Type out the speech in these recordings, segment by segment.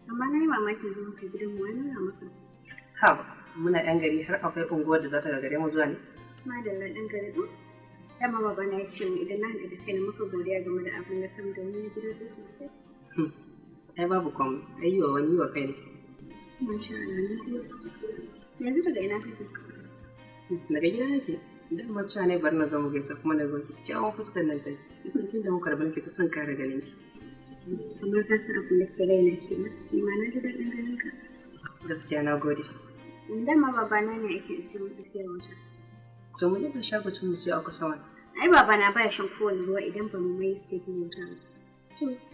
Amma na yi mamakin zuwa ka gidan mu wani na maka. Ha, muna yan gari har akwai unguwar da za ta gagare mu zuwa ne? Madalla ɗan gari ɗin. Dama baba na ya ce mu idan na haɗu da kai na maka godiya game da abin da kan domin ya gidan ɗin sosai. Ai babu komai, ai yi wa wani yi wa kai ne. Masha Allah, na biyu. Yanzu daga ina kake? Daga gida nake. Idan ma cewa ne bari na zama gaisa kuma na zo kyawun fuskar nan ta kisan tun da muka rabu nake ta son kare ganin ki. Kamar ka sa abin da ke raina kenan. Ni ma na ji daɗin ganin ka. Gaskiya na gode. Dama babana ne ake siyo masa siyar wata. To mu je ka shago cin mu siyo a kusa wani. Ai babana baya shan kowane ruwa idan ba mu mai stekin wuta ba.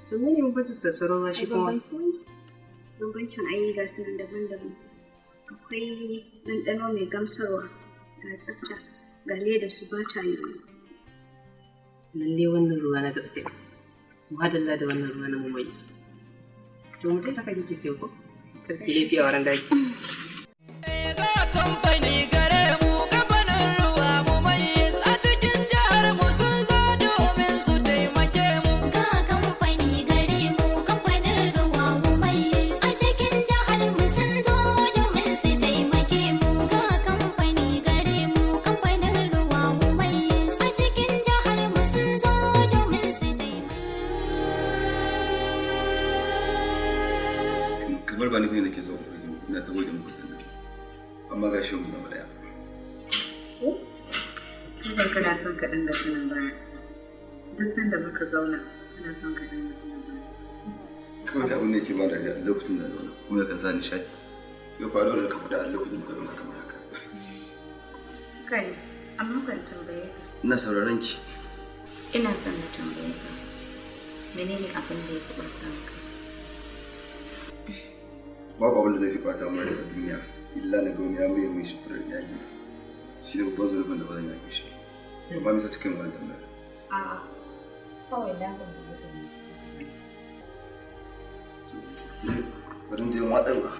To me ne mun bata sassaro ruwa shi kuma? Bambancin ayi ga sunan daban-daban. Akwai ɗanɗano mai gamsarwa ga tsafta ga leda su ba ta yi wani. Lalle wannan ruwa na gaske. Madalla da wannan ruwa na mamaye. To mu je ka kake ki siyo ko? Karki laifi a wurin daki. Kamfani gare mu gabanin ruwa mu mai a cikin jihar mu sun zo domin su taimake mu. Ga kamfani gare mu kamfanin ruwa mu mai a cikin jihar mu sun zo domin su taimake mu. Ga kamfani gare mu kamfanin ruwa mu mai a cikin jihar mu sun zo domin su taimake mu. Kamar ba nufi nake zo ina ta wajen muku amma ga shi mu gaba daya. Kai kana son ka dinga tunan baya. Duk sanda muka zauna kana son ka dinga tunan baya. Kawai da abin da yake ba da lokacin da zauna kuma ya kan sa nishaɗi. Ya faru da ka faɗa a lokacin da zauna kamar haka. Kai, amma kan tambaye ka. Ina sauraron ki. Ina son na tambaye ka. Menene abin da ya fi ɓata maka? Babu abin da zai fi ɓata mana daga duniya. Illa na gauni ya mai mai sufurar yaƙi shi ne babban zurfin da ba zan yaƙi shi amma nisa cikin wani tambaya. A'a, kawai na kan da bari je watsar ba.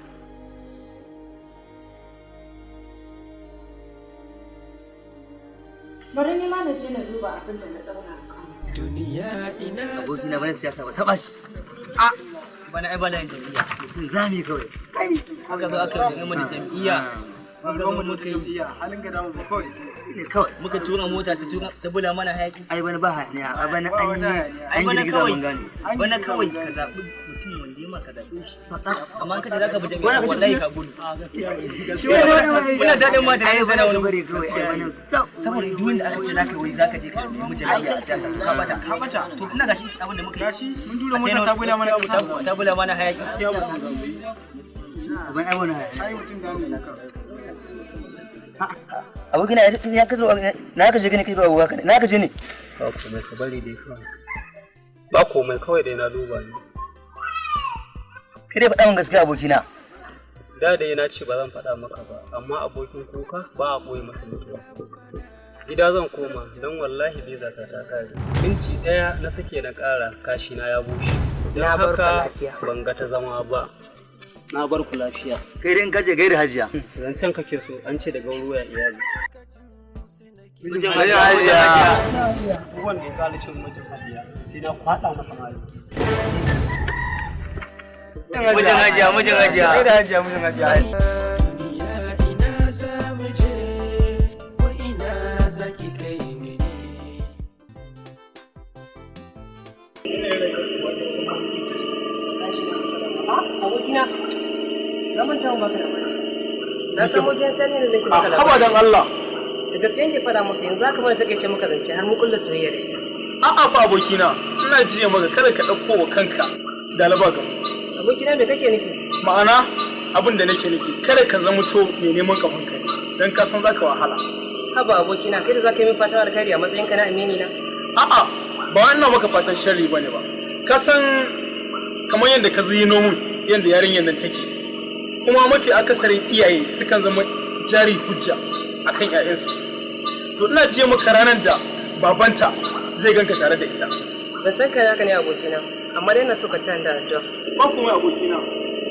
bari ni ma na je na duba abin da na ɗaura a kan. Duniya ina abokina bana siyasa ba taɓa shi. Bana ai bana yin jam'iyya. Mutum zami kawai. Aka zo aka yi mana jam'iyya. Muka zo muka yi halin ga damu ba kawai. ne kawai. Muka tura mota ta bula mana hayaki. Ai bana ba hanya, ai bana an yi girgiza mun gane. Bana kawai ka zaɓi mutum wanda ya maka zaɓe shi. Amma ka ce za ka bi jam'iyya wallahi ka gudu. Shi wani muna daɗin ma da ai bana wani bare kawai ai bana. Saboda duk wanda aka ce za ka wuri za ka je ka nemi jam'iyya a siyasa ka bata. To ina gashi abin da muka yi. Gashi mun tura mota ta bula mana hayaki. Ban ai wani hayaki. Ai mutum da ne kawai. Abokina ya ka zo na ka je gani kai ba uwa ka na ka je ne ba komai ka bari dai kawai ba komai kawai dai na duba ne kai dai faɗa min gaskiya abokina da dai na ce ba zan faɗa maka ba amma abokin kuka ba a boye masa mutuwa gida zan koma don wallahi biza ta kare minti ɗaya na sake na ƙara kashi na ya bushe don haka ban ga ta zama ba na bar ku lafiya. Kai dai in kace gaida hajiya. Zancen kake so an ce daga ruwa iyali. Mijin hajiya. Wanda ya kala cin mijin hajiya sai na kwada masa mali. Mijin hajiya. Gaida hajiya mijin hajiya. Abokina, na manta mu baka da mai. Na san wajen sani ne nake maka labari. Haba dan Allah. Da gaske yake fada maka yanzu zaka mana take ce maka zance har mu kullu soyayya da ita. A'a fa abokina, ina jiya maka kada ka dauko wa kanka da laba ga. Abokina me kake nufi? Ma'ana abin da nake nufi, kada ka zama to mai neman kafin kai dan ka san zaka wahala. Haba abokina, kai da zaka yi min fatan alkhairi a matsayin ka na amini na. A'a, ba wannan maka fatan sharri bane ba. Ka san kamar yadda ka zino mun yadda yarinyar nan take. Kuma mafi akasarin iyaye sukan zama jari hujja akan ƴaƴansu. To ina jiya maka ranar da babanta zai ganka tare da ita. Zancen ka haka ne abokina, amma dai na so ka ci da addu'a. Ba kuma abokina,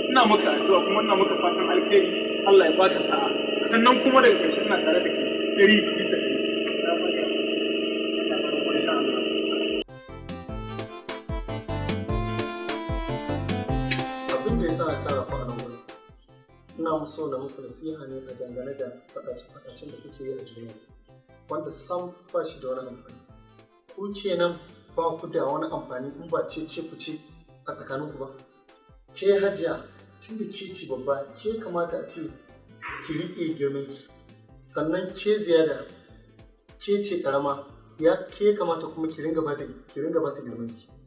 ina maka addu'a kuma ina maka fatan alheri, Allah ya baka sa'a. Sannan kuma daga ƙarshe ina tare da kai, dari bisa ɗari. Abin da ya sa ina so na muku nasiha ne a dangane da faɗace-faɗacen da kuke yi a juna wanda sam ba shi da wani amfani. Ku kenan ba ku da wani amfani in ba ce ku ce a tsakaninku ba. Ke Hajiya tun da ke ci babba ke kamata a ce ki riƙe girmanki, sannan ke Ziyada ke ce ƙarama ya ke kamata kuma ki ringa ba ta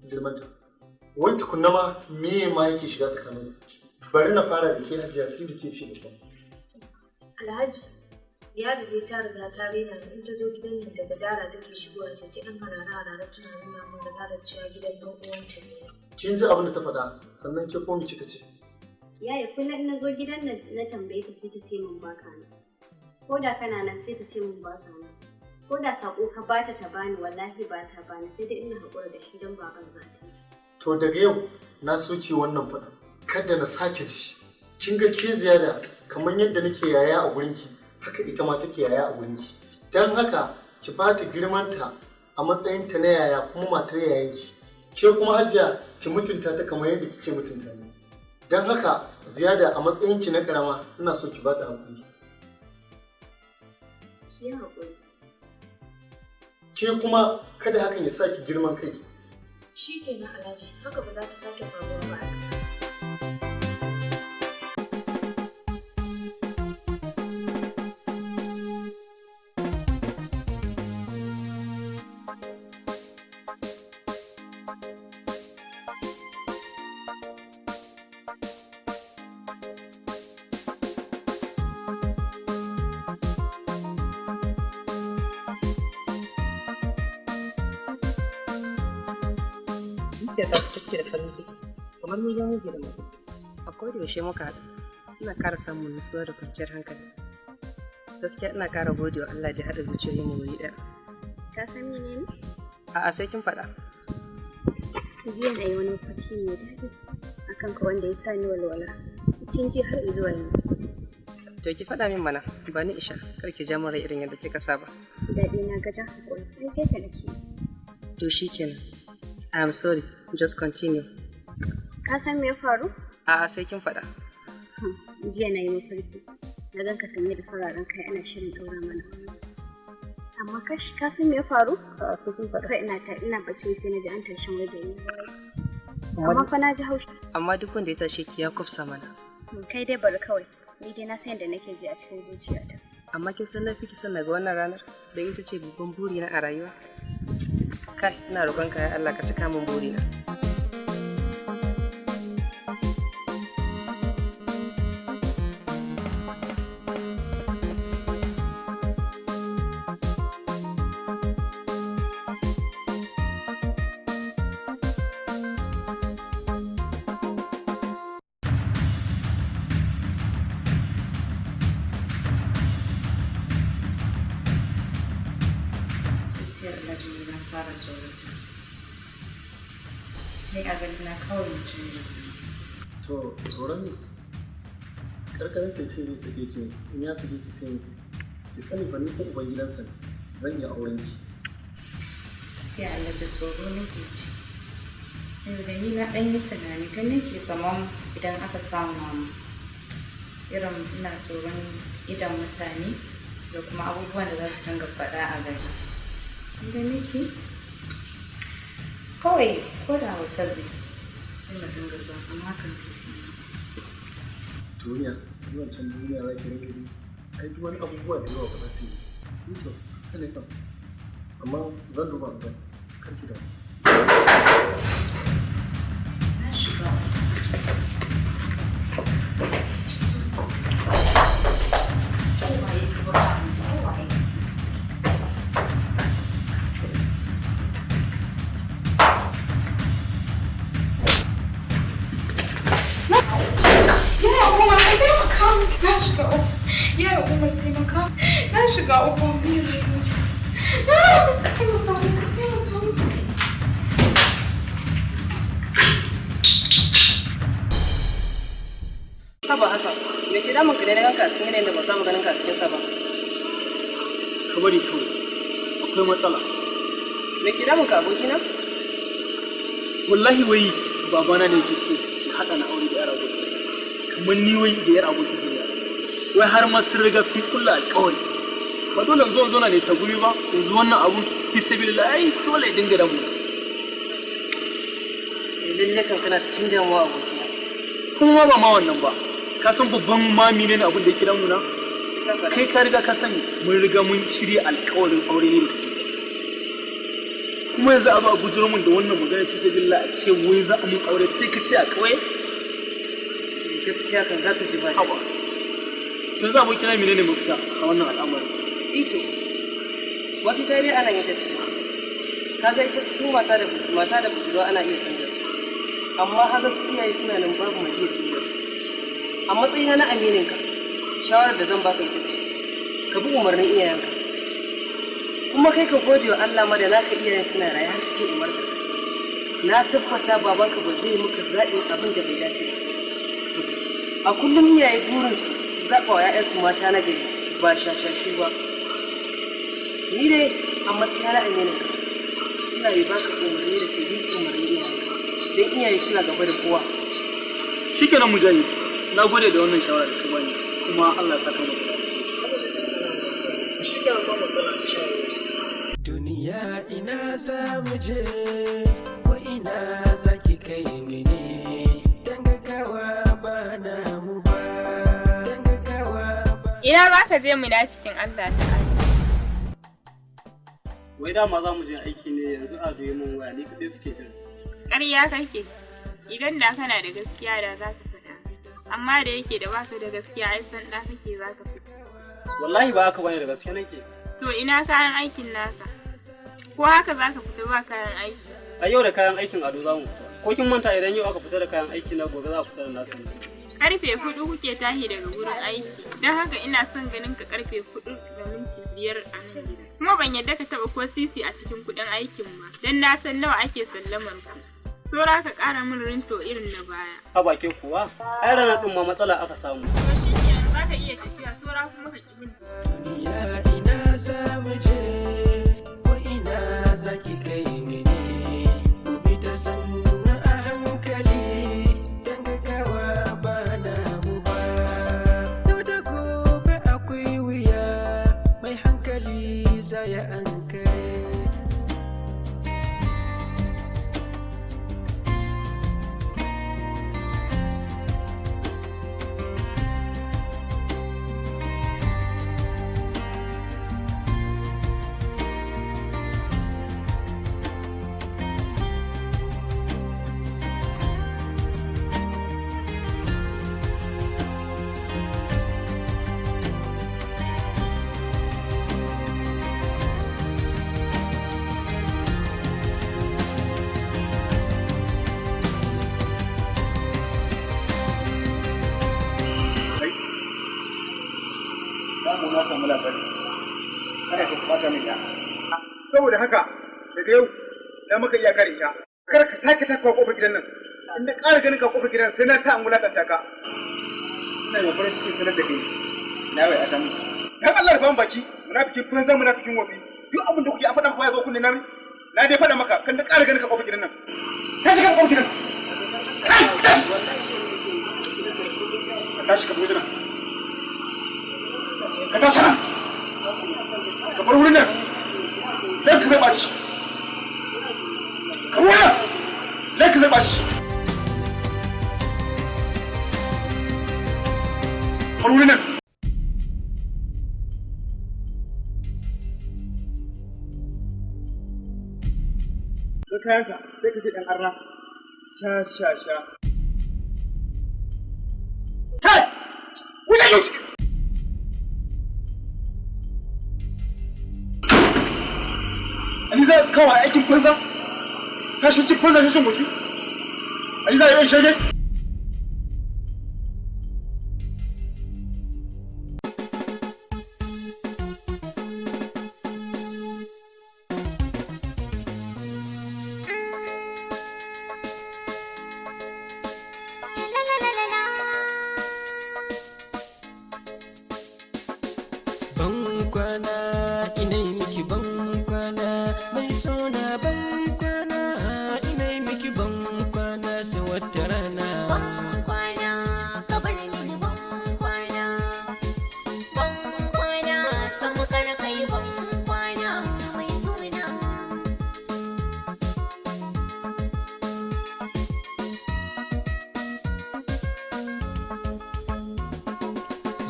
girmanta. Wai tukunna ma me ma yake shiga tsakanin? Bari na fara da ke Hajiya tun da ke ce babba. Alhaji, Ziyada dai ta riga ta rena in ta zo gidan nan daga dara take shigowa ta ji an harare tana nuna min da dara cewa gidan ɗan uwanta ne. Kin ji abin da ta faɗa sannan ke komi kika ce? Yaya kullum in na zo gidan nan na tambaye ta sai ta ce min baka nan. Ko da kana nan sai ta ce min baka nan. Ko da sako ka bata ta bani wallahi ba ta bani sai dai ina haƙura da shi don baban zata. To daga yau na soke wannan faɗa. Kada na sake ji. Kin ga ke Ziyada kamar yadda nake yaya a gurinki haka ita ma take yaya a gurinki. Dan haka ki ba ta girmanta a matsayinta na yaya kuma matar yayanki. Ke kuma Hajiya ki mutunta ta kamar yadda kike mutunta ni. Dan haka Ziyada a matsayinki na karama ina so ki ba ta hakuri. Ki haƙuri. Ke kuma kada hakan ya sa ki girman kai. Shi kenan Alhaji, haka ba za ta sake faruwa ba a tsakanin. zuciya ta take da farin ciki kamar ni ga miji da mace. A koda yaushe muka haɗu ina ƙara samun nutsuwa da kwanciyar hankali. Gaskiya ina ƙara gode wa Allah da haɗa zuciyoyin mu wuri ɗaya. Ka san menene? A'a sai kin faɗa. Jiya na yi wani mafarki mai daɗi akan ka wanda ya sa ni walwala tun jiya har zuwa yanzu. To ki faɗa min mana ba ni Isha kar ki ja min rai irin yadda kika saba. Daɗi na gajan hakuri ai kai ka nake. To shikenan. I am sorry, just continue. Ka san me ya faru? A'a sai kin faɗa. Jiya na yi mafarki na gan ka sanye da fararen kai ana shirin ɗaura mana. Amma ka san me ya faru? A'a sai kin faɗa. Ina bacci sai na ji an tashin wai da ni. Amma fa na ji haushi. Amma duk wanda ya tashe ki ya kufsa mana. Kai dai bari kawai. Ni dai na san yadda nake ji a cikin zuciyata. Amma kin san na fi ki son daga wannan ranar da ita ce babban burina a rayuwa. Kai ina roƙon ka ya Allah ka cika min burina. fara tsorata. Ni a gani na kawai mutum ne. To tsoron ne? Karkarar ce zai sake ki in ya sake ki sai ki sani ba ni ko uban gidansa ne zan yi auren ki. Sai Allah da tsoro nake ji. Saboda ni na ɗan yi tunani ganin ke kamar idan aka samu irin ina tsoron idan mutane da kuma abubuwan da za su dinga faɗa a gari. Inda nake kawai ko da hotel ne sai na dinga zuwa amma kan duniya wancan duniya za ki rage ni ai duk wani abubuwa da yawa ba za ta yi ni to kana kan amma zan duba ga karki da na shiga Haba Hassan, me ke damun ka ne na ganka cikin yanayin da ba samu ganin ka cikin sa ba? ka bari kawai akwai matsala. Me ke damun ka abokina? Wallahi wai babana ne yake so ya haɗa na aure da yar abokinsa kamar ni wai da yar abokin zuriya. wai har ma sun riga sun kulla alƙawari ba dole zo na ne ta guri ba yanzu wannan abun fi sabilillah ai dole ya dinga da mu lalle kan kana cikin damuwa abokina kuma ba ma wannan ba ka san babban mami ne abin da yake damu na kai ka riga ka sani mun riga mun shirya alƙawarin aure ne kuma yanzu a zo a bujiro mun da wannan magana fi sabilillah a ce wai za a mun aure sai ka ce a kawai gaskiya kan za ka ji ba haba tun za mu kira menene mafita a wannan al'amarin ito wata dai ana yin ta ce ka ga ita su mata da budurwa ana iya canza su amma haka su iyaye suna nan babu mai iya canza su a matsayina na amininka shawarar da zan baka ita ce ka bi umarnin iyayenka kuma kai ka gode wa Allah ma da naka iyayen suna raye har cikin umarka na tabbata babanka ba zai maka zaɓin abin da bai dace ba a kullum iyaye burinsu su zaɓa wa 'ya'yansu mata na gari ba shashashu ba ni dai a matsayina na amininka ina yi baka umarni da ke bi umarnin iyayenka don iyaye suna gaba da kowa shikenan mujahid na gode da wannan shawara da ka bani kuma Allah ya saka mu shikenan ba mu duniya ina za mu je ko ina zaki kai ni ne dangagawa ba na mu ba dangagawa ba ina za ka je munafikin Allah ta'ala wai dama za mu je aiki ne yanzu a doye mun waya ni kadai suke jira ƙarya kake idan da kana da gaskiya da za ka faɗa amma da yake da baka da gaskiya ai san da kake za ka fita wallahi ba haka bane da gaske nake to ina kayan aikin nasa ko haka za ka fita ba kayan aiki a yau da kayan aikin ado za mu fita ko kin manta idan yau aka fita da kayan aiki na gobe za a fita da nasu karfe 4 kuke tashi daga wurin aiki don haka ina son ganin ka karfe 4 da minti 5 a nan gida kuma ban yadda ka taba ko sisi a cikin kuɗin aikin ba don na san nawa ake sallamar ku sora ka ƙara min rinto irin na baya a bakin kuwa ai ranar ɗin ma matsala aka samu to shi ne za ka iya tafiya sora kuma ka ƙi min duniya ina za mu je ko ina zaki kai ni ne ku bi ta sannu a hankali dangagawa ba na mu ba yau da gobe akwai wuya mai hankali za ya ankare na samu labari kada ka bata min da saboda haka daga yau na maka iyaka da ita kar ka sake takwa kofar gidan nan inda ƙara ganin ka kofar gidan sai na sa an wulakanta ka ina yi farin cikin sanar da kai na wai a samu dan Allah da ban baki munafiki kun zan munafikin wofi duk abin da kuke a faɗa maka ya zo kunne na dai faɗa maka kan da ƙara ganin ka kofar gidan nan ka shiga kofar gidan tashi ka buɗe nan ka tashi nan ka bar wurin nan dan ka zai ɓaci ka wurin nan dan ka zai ɓaci bar wurin nan da kayanka sai ka ce ɗan arna sha kai wuce yau Aliza kawai aikin banza ka shi ci banza shi mutu Aliza yau shege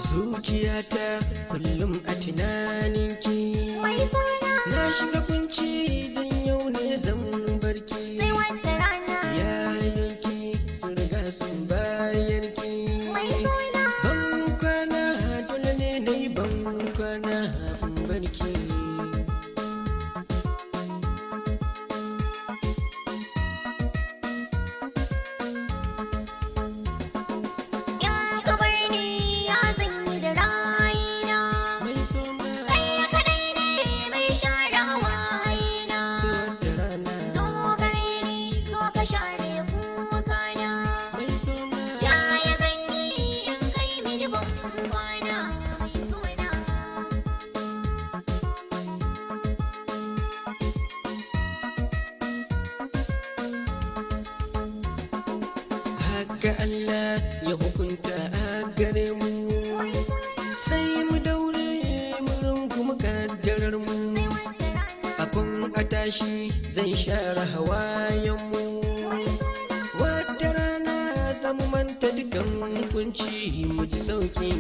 zuciyata kullum a tunaninki na shiga kunci don yau ne zan barki yayanki sun riga sun bayarki ban kwana dole ne na yi ban kwana in barki haka Allah ya hukunta a gare mu sai mu daure mu rungumi kaddarar mu akun a tashi zai share hawayen mu wata rana zamu manta dukan kunci mu ji sauki